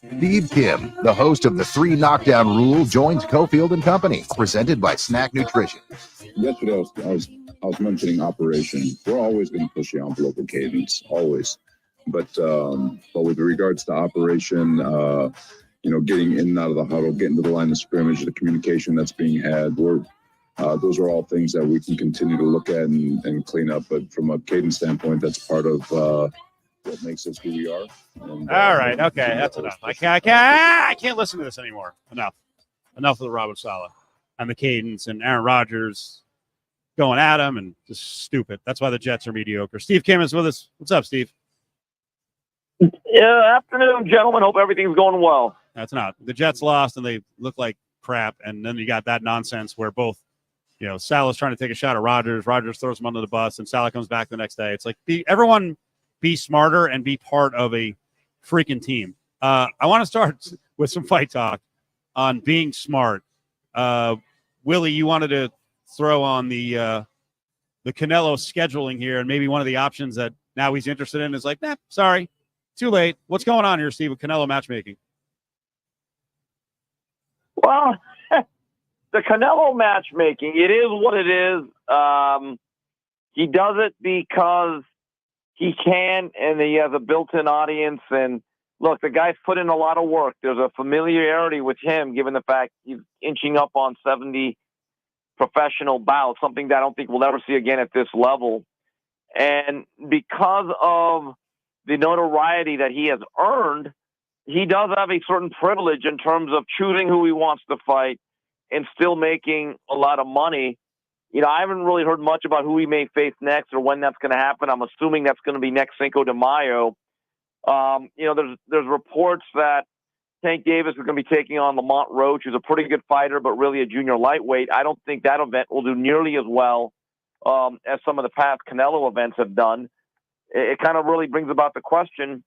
Steve Kim, the host of the 3 Knockdown Rule, joins Cofield Company, presented by Snack Nutrition. Yesterday, I was mentioning operation. We're always going to push the envelope with cadence, always. But with regards to operation, getting in and out of the huddle, getting to the line of scrimmage, the communication that's being had, those are all things that we can continue to look at and clean up. But from a cadence standpoint, that's part of what makes us who we are. And, all right, okay, that's enough. I can't listen to this anymore. Enough of the Robert Saleh and the cadence and Aaron Rodgers going at him and just stupid. That's why the Jets are mediocre. Steve Kim is with us. What's up, Steve? Yeah, afternoon, gentlemen. Hope everything's going well. That's not. The Jets lost and they look like crap, and then you got that nonsense where both, Saleh's trying to take a shot at Rodgers. Rodgers throws him under the bus, and Saleh comes back the next day. It's like everyone be smarter and be part of a freaking team. I want to start with some fight talk on being smart. Willie, you wanted to throw on the Canelo scheduling here, and maybe one of the options that now he's interested in is like, sorry, too late. What's going on here, Steve, with Canelo matchmaking? Well, the Canelo matchmaking, it is what it is. He does it because he can, and he has a built-in audience. And look, the guy's put in a lot of work. There's a familiarity with him, given the fact he's inching up on 70 professional bouts, something that I don't think we'll ever see again at this level. And because of the notoriety that he has earned, he does have a certain privilege in terms of choosing who he wants to fight and still making a lot of money. I haven't really heard much about who he may face next or when that's going to happen. I'm assuming that's going to be next Cinco de Mayo. There's reports that Tank Davis is going to be taking on Lamont Roach, who's a pretty good fighter, but really a junior lightweight. I don't think that event will do nearly as well as some of the past Canelo events have done. It kind of really brings about the question,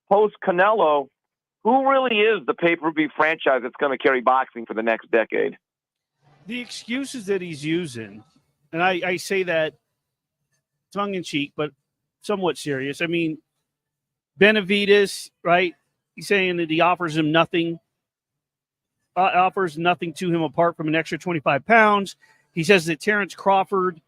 post-Canelo, who really is the pay-per-view franchise that's going to carry boxing for the next decade? The excuses that he's using, and I say that tongue-in-cheek, but somewhat serious. I mean, Benavidez, right? He's saying that he offers him nothing, offers nothing to him apart from an extra 25 pounds. He says that Terrence Crawford,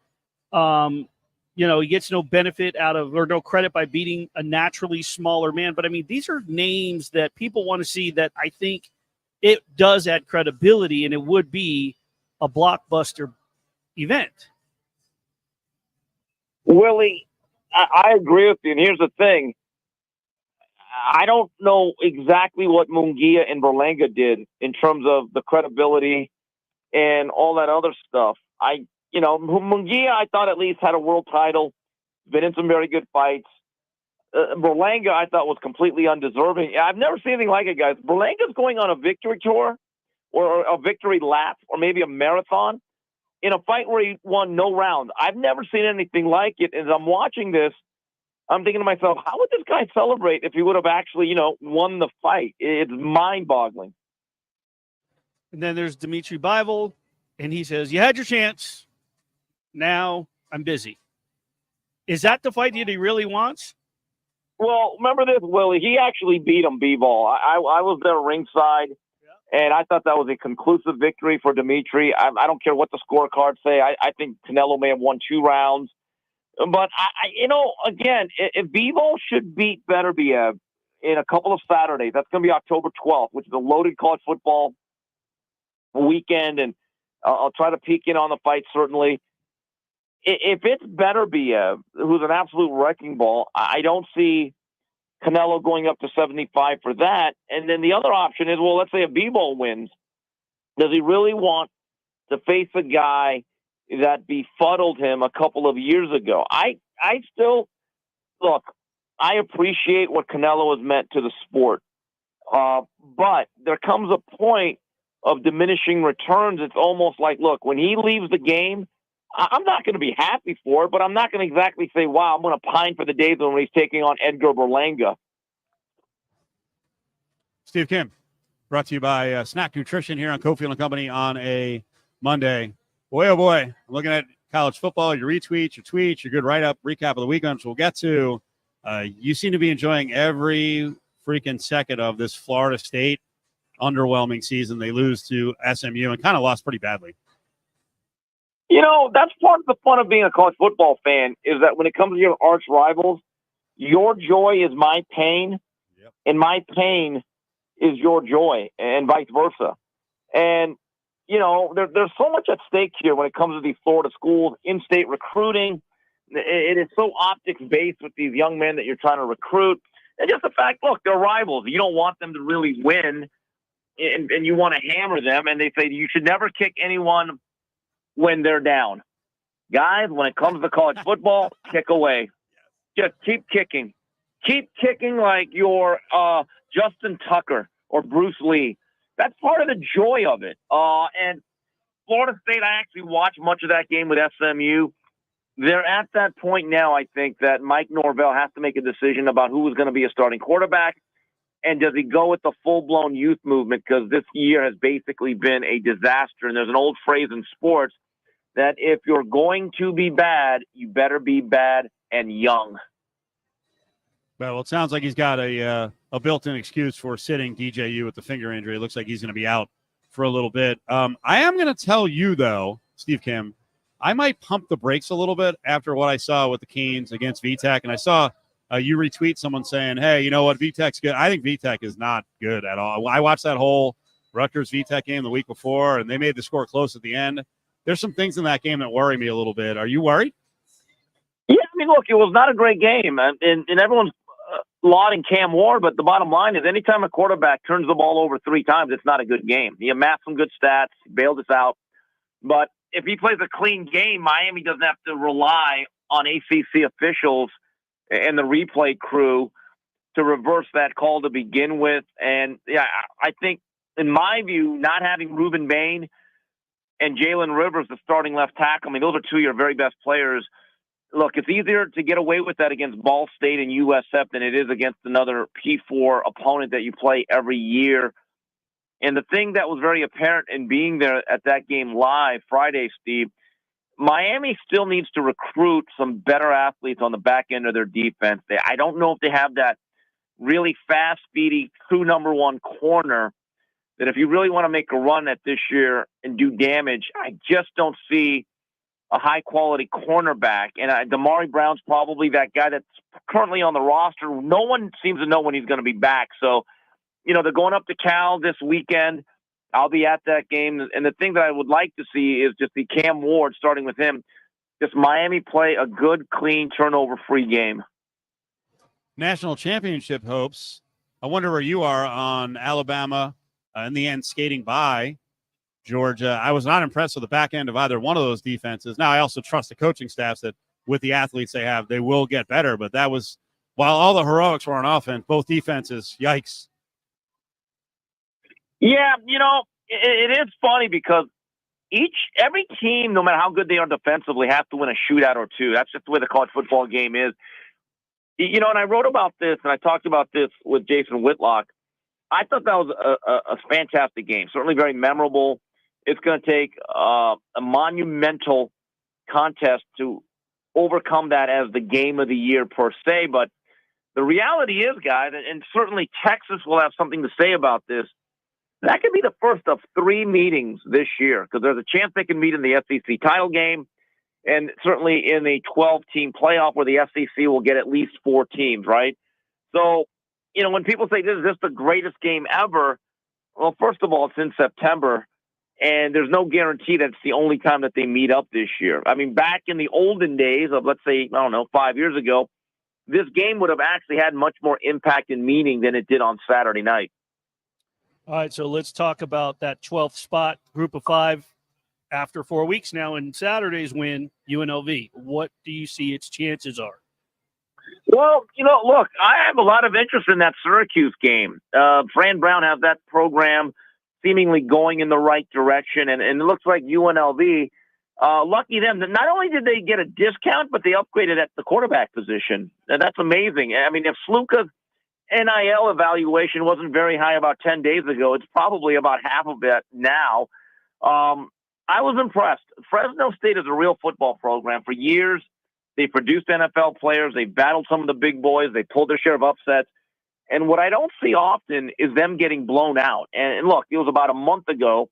he gets no benefit out of or no credit by beating a naturally smaller man. But, I mean, these are names that people want to see that I think it does add credibility, and it would be a blockbuster event. Willie, I agree with you. And here's the thing. I don't know exactly what Munguia and Berlanga did in terms of the credibility and all that other stuff. Munguia, I thought at least had a world title, been in some very good fights. Berlanga, I thought, was completely undeserving. I've never seen anything like it, guys. Berlanga's going on a victory tour or a victory lap or maybe a marathon in a fight where he won no rounds. I've never seen anything like it. As I'm watching this, I'm thinking to myself, how would this guy celebrate if he would have actually, won the fight? It's mind-boggling. And then there's Dimitri Bivol, and he says, you had your chance. Now I'm busy. Is that the fight that he really wants? Well, remember this, Willie. He actually beat him, B-Ball. I was there ringside, and I thought that was a conclusive victory for Dimitri. I don't care what the scorecards say. I think Canelo may have won 2 rounds. But, again, if Bivol should beat Beterbiev in a couple of Saturdays, that's going to be October 12th, which is a loaded college football weekend, and I'll try to peek in on the fight, certainly. If it's Beterbiev, who's an absolute wrecking ball, I don't see Canelo going up to 75 for that. And then the other option is, well, let's say if Bivol wins, does he really want to face a guy that befuddled him a couple of years ago? I still, look, I appreciate what Canelo has meant to the sport. But there comes a point of diminishing returns. It's almost like, look, when he leaves the game, I'm not going to be happy for it, but I'm not going to exactly say, wow, I'm going to pine for the days when he's taking on Edgar Berlanga. Steve Kim, brought to you by Snack Nutrition here on Cofield & Company on a Monday. Boy, oh boy, I'm looking at college football, your retweets, your tweets, your good write-up, recap of the weekend, which we'll get to. You seem to be enjoying every freaking second of this Florida State underwhelming season. They lose to SMU and kind of lost pretty badly. That's part of the fun of being a college football fan is that when it comes to your arch rivals, your joy is my pain, and my pain is your joy, and vice versa. And, there's so much at stake here when it comes to these Florida schools, in-state recruiting. It is so optics-based with these young men that you're trying to recruit. And just the fact, look, they're rivals. You don't want them to really win, and you want to hammer them. And they say you should never kick anyone when they're down. Guys, when it comes to college football, kick away. Just keep kicking. Keep kicking like you're Justin Tucker or Bruce Lee. That's part of the joy of it. And Florida State, I actually watched much of that game with SMU. They're at that point now, I think, that Mike Norvell has to make a decision about who is going to be a starting quarterback. And does he go with the full-blown youth movement? Because this year has basically been a disaster. And there's an old phrase in sports that if you're going to be bad, you better be bad and young. Well, it sounds like he's got a built-in excuse for sitting DJU with the finger injury. It looks like he's going to be out for a little bit. I am going to tell you, though, Steve Kim, I might pump the brakes a little bit after what I saw with the Canes against VTech. And I saw you retweet someone saying, hey, you know what, VTech's good. I think VTech is not good at all. I watched that whole Rutgers-VTech game the week before, and they made the score close at the end. There's some things in that game that worry me a little bit. Are you worried? Yeah, look, it was not a great game. And everyone's lauding Cam Ward, but the bottom line is anytime a quarterback turns the ball over 3 times, it's not a good game. He amassed some good stats, bailed us out. But if he plays a clean game, Miami doesn't have to rely on ACC officials and the replay crew to reverse that call to begin with. And, yeah, I think, in my view, not having Reuben Bain and Jalen Rivers, the starting left tackle, those are 2 of your very best players. Look, it's easier to get away with that against Ball State and USF than it is against another P4 opponent that you play every year. And the thing that was very apparent in being there at that game live Friday, Steve, Miami still needs to recruit some better athletes on the back end of their defense. I don't know if they have that really fast, speedy, true number one corner that if you really want to make a run at this year and do damage, I just don't see a high-quality cornerback. And Damari Brown's probably that guy that's currently on the roster. No one seems to know when he's going to be back. So, they're going up to Cal this weekend. I'll be at that game. And the thing that I would like to see is just the Cam Ward, starting with him, just Miami play a good, clean, turnover-free game. National championship hopes. I wonder where you are on Alabama, in the end, skating by Georgia. I was not impressed with the back end of either one of those defenses. Now, I also trust the coaching staffs that with the athletes they have, they will get better. But that was, while all the heroics were on offense, both defenses, yikes. Yeah, it is funny because every team, no matter how good they are defensively, has to win a shootout or two. That's just the way the college football game is. And I wrote about this and I talked about this with Jason Whitlock. I thought that was a fantastic game, certainly very memorable. It's going to take a monumental contest to overcome that as the game of the year per se. But the reality is, guys, and certainly Texas will have something to say about this, that could be the first of 3 meetings this year because there's a chance they can meet in the SEC title game and certainly in the 12-team playoff where the SEC will get at least 4 teams, right? So, when people say this is just the greatest game ever, well, first of all, it's in September, and there's no guarantee that it's the only time that they meet up this year. Back in the olden days of, let's say, 5 years ago, this game would have actually had much more impact and meaning than it did on Saturday night. All right, so let's talk about that 12th spot, group of 5, after 4 weeks now, and Saturday's win, UNLV. What do you see its chances are? Well, look, I have a lot of interest in that Syracuse game. Fran Brown has that program seemingly going in the right direction, and it looks like UNLV, lucky them, that not only did they get a discount, but they upgraded at the quarterback position. And that's amazing. If Sluka's NIL evaluation wasn't very high about 10 days ago, it's probably about half of it now. I was impressed. Fresno State is a real football program. For years, they produced NFL players. They battled some of the big boys. They pulled their share of upsets. And what I don't see often is them getting blown out. And look, it was about a month ago.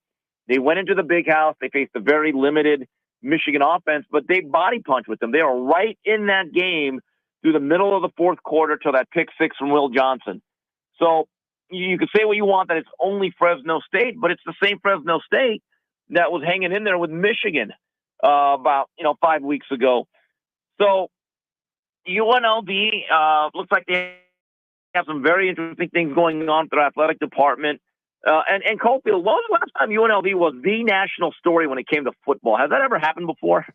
They went into the big house. They faced a very limited Michigan offense, but they body punched with them. They were right in that game through the middle of the fourth quarter till that pick six from Will Johnson. So you can say what you want that it's only Fresno State, but it's the same Fresno State that was hanging in there with Michigan about 5 weeks ago. So UNLV looks like they have some very interesting things going on with their athletic department. And Cofield, when was the last time UNLV was the national story when it came to football? Has that ever happened before?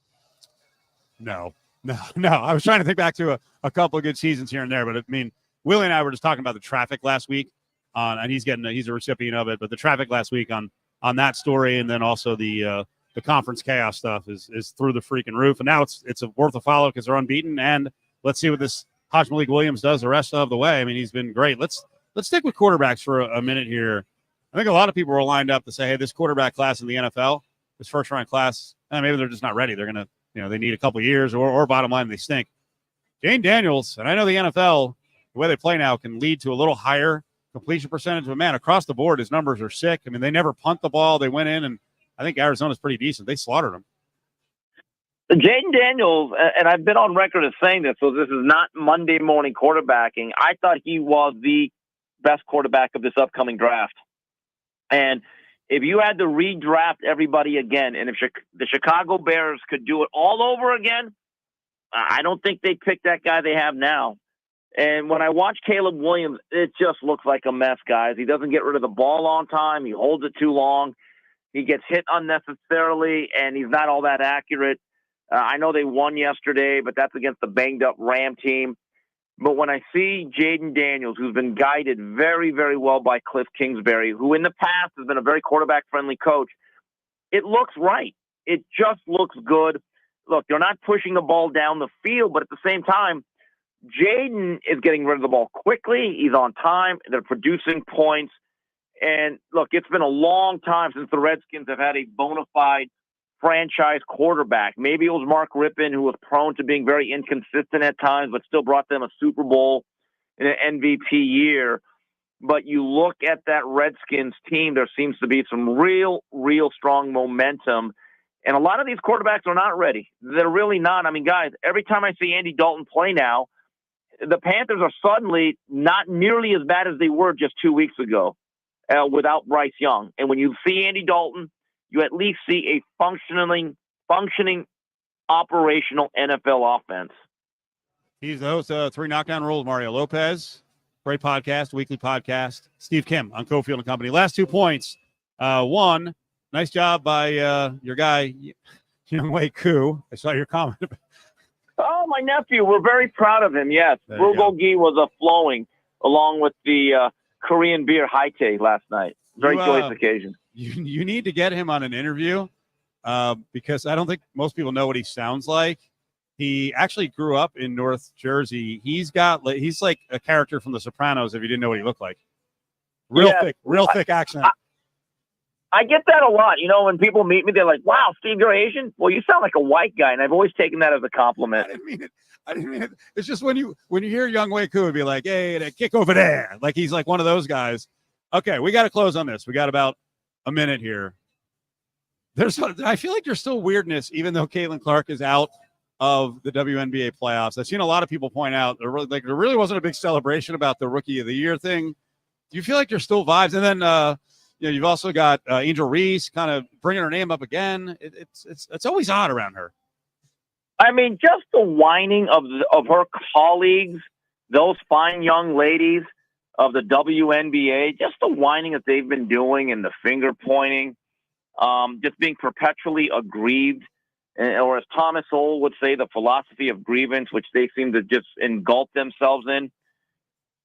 No. I was trying to think back to a couple of good seasons here and there, but I mean, Willie and I were just talking about the traffic last week, and he's a recipient of it. But the traffic last week on that story, and then also the conference chaos stuff is through the freaking roof. And now it's worth a follow because they're unbeaten. And let's see what this Hajj Malik Williams does the rest of the way. I mean, he's been great. Let's stick with quarterbacks for a minute here. I think a lot of people were lined up to say, hey, this quarterback class in the NFL, this first round class, maybe they're just not ready. They're going to, they need a couple of years or bottom line, they stink. Jane Daniels, and I know the NFL, the way they play now, can lead to a little higher completion percentage. But, man, across the board, his numbers are sick. I mean, they never punt the ball. They went in, and I think Arizona's pretty decent. They slaughtered them. Jaden Daniels, and I've been on record as saying this, so this is not Monday morning quarterbacking. I thought he was the best quarterback of this upcoming draft. And if you had to redraft everybody again, and if the Chicago Bears could do it all over again, I don't think they'd pick that guy they have now. And when I watch Caleb Williams, it just looks like a mess, guys. He doesn't get rid of the ball on time. He holds it too long. He gets hit unnecessarily, and he's not all that accurate. I know they won yesterday, but that's against the banged-up Ram team. But when I see Jaden Daniels, who's been guided very, very well by Cliff Kingsbury, who in the past has been a very quarterback-friendly coach, it looks right. It just looks good. Look, they're not pushing the ball down the field, but at the same time, Jaden is getting rid of the ball quickly. He's on time. They're producing points. And look, it's been a long time since the Redskins have had a bona fide franchise quarterback. Maybe it was Mark Rippon, who was prone to being very inconsistent at times, but still brought them a Super Bowl and an MVP year. But you look at that Redskins team, there seems to be some real strong momentum. And a lot of these quarterbacks are not ready. They're really not. I mean, guys, every time I see Andy Dalton play now, the Panthers are suddenly not nearly as bad as they were just 2 weeks ago without Bryce Young. And when you see Andy Dalton, you at least see a functioning operational NFL offense. He's the host of Three Knockdown Rules, Mario Lopez. Great podcast, weekly podcast. Steve Kim on Cofield and Company. Last 2 points. One, nice job by your guy, Younghoe Koo. I saw your comment. Oh, my nephew. We're very proud of him, yes. Bulgogi was flowing along with the Korean beer Haite last night. Very joyous occasion. You need to get him on an interview because I don't think most people know what he sounds like. He actually grew up in North Jersey. He's like a character from The Sopranos if you didn't know what he looked like. Real thick accent. I get that a lot. When people meet me, they're like, wow, Steve, you're Asian? Well, you sound like a white guy, and I've always taken that as a compliment. I didn't mean it. It's just when you hear Younghoe Koo, it'd be like, hey, that kick over there. Like he's like one of those guys. Okay, we got to close on this. We got about a minute here. I feel like there's still weirdness, even though Caitlin Clark is out of the WNBA playoffs. I've seen a lot of people point out there really wasn't a big celebration about the Rookie of the Year thing. Do you feel like there's still vibes? And then you've also got Angel Reese kind of bringing her name up again. It's always odd around her. I mean, just the whining of her colleagues, those fine young ladies of the WNBA, just the whining that they've been doing and the finger pointing, just being perpetually aggrieved, or as Thomas Sowell would say, the philosophy of grievance, which they seem to just engulf themselves in.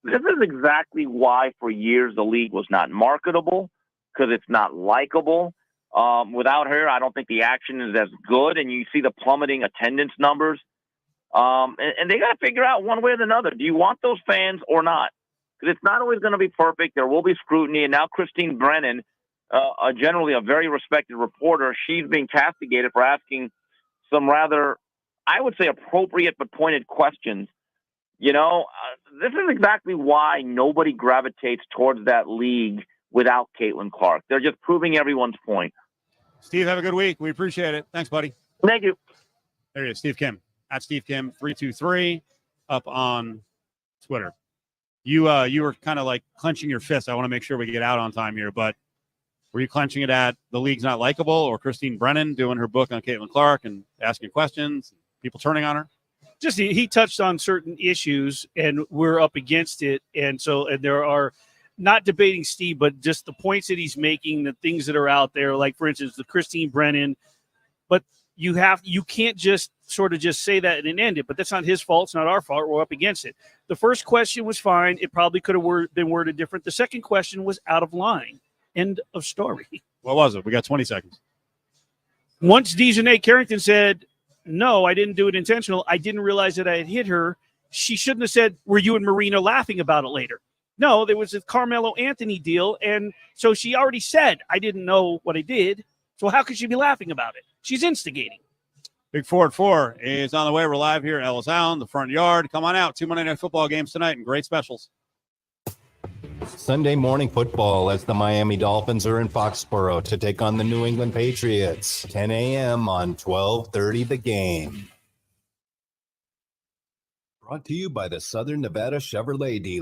This is exactly why for years the league was not marketable, because it's not likable. Without her, I don't think the action is as good, and you see the plummeting attendance numbers. And they got to figure out one way or another. Do you want those fans or not? Because it's not always going to be perfect. There will be scrutiny. And now Christine Brennan, generally a very respected reporter, she's being castigated for asking some rather, I would say, appropriate but pointed questions This is exactly why nobody gravitates towards that league without Caitlin Clark. They're just proving everyone's point. Steve, have a good week. We appreciate it. Thanks, buddy. Thank you. There he is, Steve Kim, at Steve Kim 323 up on Twitter. You were kind of like clenching your fist. I want to make sure we get out on time here, but were you clenching it at the league's not likable or Christine Brennan doing her book on Caitlin Clark and asking questions, people turning on her? Just he touched on certain issues, and we're up against it, and there are not debating Steve, but just the points that he's making, the things that are out there, like for instance the Christine Brennan. But you can't just sort of just say that and then end it. But that's not his fault. It's not our fault. We're up against it. The first question was fine. It probably could have been worded different. The second question was out of line. End of story. What was it? We got 20 seconds. Once Dejanay Carrington said, no, I didn't do it intentional, I didn't realize that I had hit her, she shouldn't have said, were you and Marina laughing about it later? No, there was a Carmelo Anthony deal, and so she already said, I didn't know what I did, so how could she be laughing about it? She's instigating. Big 4 at 4 is on the way. We're live here at Ellis Island, the front yard. Come on out. 2 Monday Night Football games tonight and great specials. Sunday morning football as the Miami Dolphins are in Foxborough to take on the New England Patriots. 10 a.m. on 1230 The Game. Brought to you by the Southern Nevada Chevrolet dealer.